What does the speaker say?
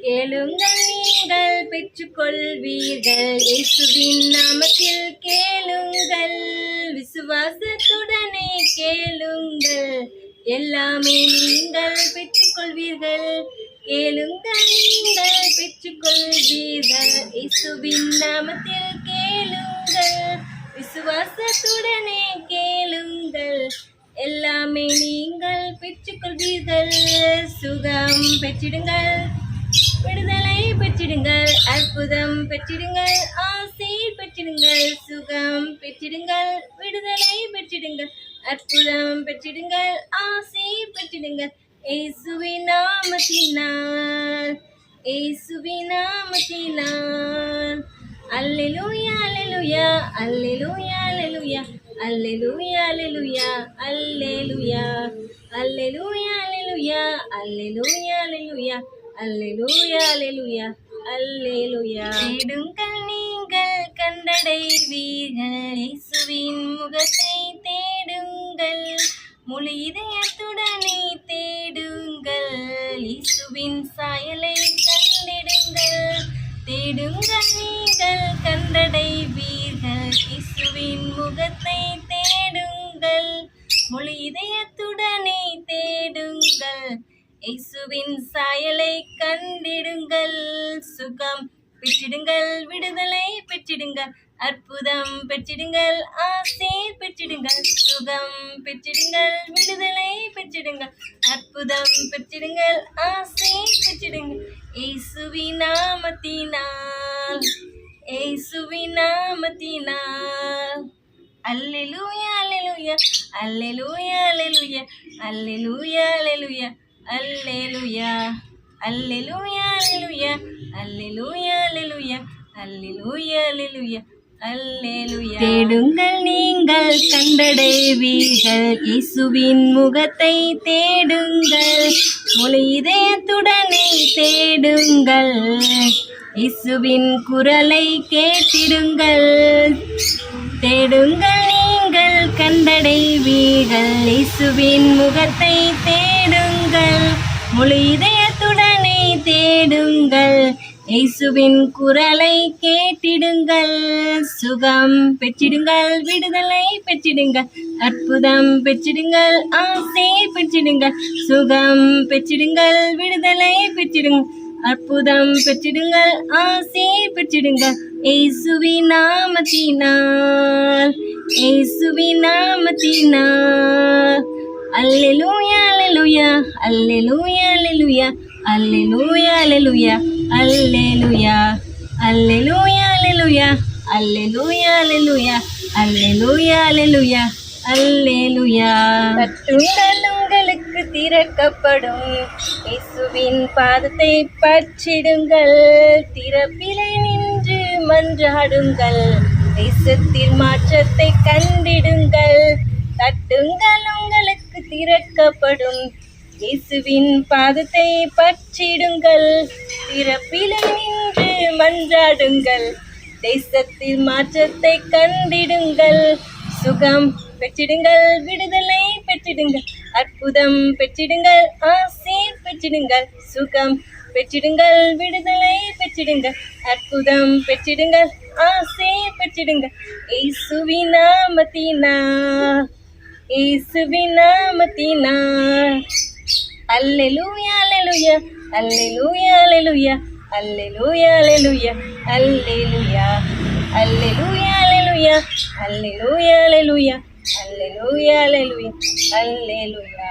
கேளுங்கள் நீங்கள் பெற்றுக்கொள்வீர்கள். இயேசுவின் நாமத்தில் கேளுங்கள், விசுவாசத்துடனே கேளுங்கள், எல்லாமே நீங்கள் பெற்றுக்கொள்வீர்கள். கேளுங்கள் நீங்கள் பெற்றுக்கொள்வீர்கள். இயேசுவின் நாமத்தில் கேளுங்கள், விசுவாசத்துடனே கேளுங்கள், எல்லாமே நீங்கள் பெற்றுக்கொள்வீர்கள். சுகம் பெற்றிடுங்கள், விடுதலை பெற்றிடுங்கள், அற்புதம் பெற்றிடுங்கள், ஆசை பெற்றிடுங்கள். சுகம் பெற்றிடுங்கள், விடுதலை பெற்றிடுங்கள், அற்புதம் பெற்றிடுங்கள், ஆசை பெற்றிடுங்கள். இயேசுவின் நாமத்தினால், இயேசுவின் நாமத்தினால். அல்லேலூயா அல்லேலூயா அல்லேலூயா அல்லேலூயா அல்லேலூயா அல்லேலூயா அல்லேலூயா அல்லேலூயா அல்லேலூயா அல்லேலூயா அல்லேலூயா அல்லேலூயா அல்லேலூயா அல்லேலூயா. தேடுங்கள் நீங்கள் கண்டடைவீர்கள், இயேசுவின் முகத்தை தேடுங்கள், முழு இதயத்துடனே தேடுங்கள், இயேசுவின் சாயலை கண்டிடுங்கள். தேடுங்கள் நீங்கள் கண்டடைவீர்கள், இயேசுவின் முகத்தை தேடுங்கள், முழு இதயத்துடனே தேடுங்கள், இயேசுவின் சாயலை கண்டிடுங்கள். சுகம் பெற்றிடுங்கள், விடுதலை பெற்றிடுங்கள், அற்புதம் பெற்றிடுங்கள், ஆசை பெற்றிடுங்கள். சுகம் பெற்றிடுங்கள், விடுதலை பெற்றிடுங்கள், அற்புதம் பெற்றிடுங்கள், ஆசை பெற்றிடுங்கள். இயேசுவின் நாமத்தினால், இயேசுவின் நாமத்தினால். அல்லேலூயா அல்லேலூயா அல்லேலூயா அல்லேலூயா அல்லேலூயா அல்லேலூயா அல்லேலூயா அல்லேலூயா அல்லேலூயா அல்லேலூயா அல்லேலூயா அல்லேலூயா அல்லேலூயா அல்லேலூயா. தேடுங்கள் நீங்கள் கண்டடைவீர்கள், இயேசுவின் முகத்தை தேடுங்கள், முழு இதயத்துடனே தேடுங்கள், இயேசுவின் குரலை கேட்டிடுங்கள். தேடுங்கள் நீங்கள் கண்டடைவீர்கள், இயேசுவின் முகத்தை தேடுங்கள், முழு இதயத்துடனே தேடுங்கள், இயேசுவின் குரலை கேட்டிடுங்கள். சுகம் பெற்றிடுங்கள், விடுதலை பெற்றிடுங்கள், அற்புதம் பெற்றிடுங்கள், ஆசை பெற்றிடுங்கள். சுகம் பெற்றிடுங்கள், விடுதலை பெற்றிடுங்கள், அற்புதம் பெற்றிடுங்கள், ஆசை பெற்றிடுங்கள். இயேசுவின் நாமத்தினால், இயேசுவின் நாமத்தினால். அல்லேலூயா அல்லேலூயா அல்லேலூயா அல்லேலூயா அல்லேலூயா அல்லேலூயா அல்லேலூயா அல்லேலூயா அல்லேலூயா அல்லேலூயா அல்லேலூயா அல்லேலூயா அல்லேலூயா அல்லேலூயா. தட்டுங்கள் உங்களுக்கு திறக்கப்படும், இயேசுவின் பாதத்தை பற்றிடுங்கள், திறப்பிலே நின்று மன்றாடுங்கள், தேசத்தில் மாற்றத்தை கண்டிடுங்கள். தட்டுங்கள் உங்களுக்கு திறக்கப்படும், இயேசுவின் பாதத்தை பற்றிடுங்கள், திறப்பிலே நின்று மன்றாடுங்கள், தேசத்தில் மாற்றத்தை கண்டிடுங்கள். சுகம் பெற்றிடுங்கள், விடுதலை பெற்றிடுங்கள், அற்புதம் பெற்றிடுங்கள், ஆசை பெற்றிடுங்கள். சுகம் பெற்றிடுங்கள், விடுதலை பெற்றிடுங்கள், அற்புதம் பெற்றிடுங்கள், ஆசை பெற்றிடுங்கள். இயேசுவின் நாமத்தினால், இயேசுவின் நாமத்தினால். அல்லேலூயா அல்லேலூயா அல்லேலூயா அல்லேலூயா அல்லேலூயா அல்லேலூயா அல்லேலூயா அல்லேலூயா அல்லேலூயா அல்லேலூயா அல்லேலூயா அல்லேலூயா அல்லேலூயா அல்லேலூயா.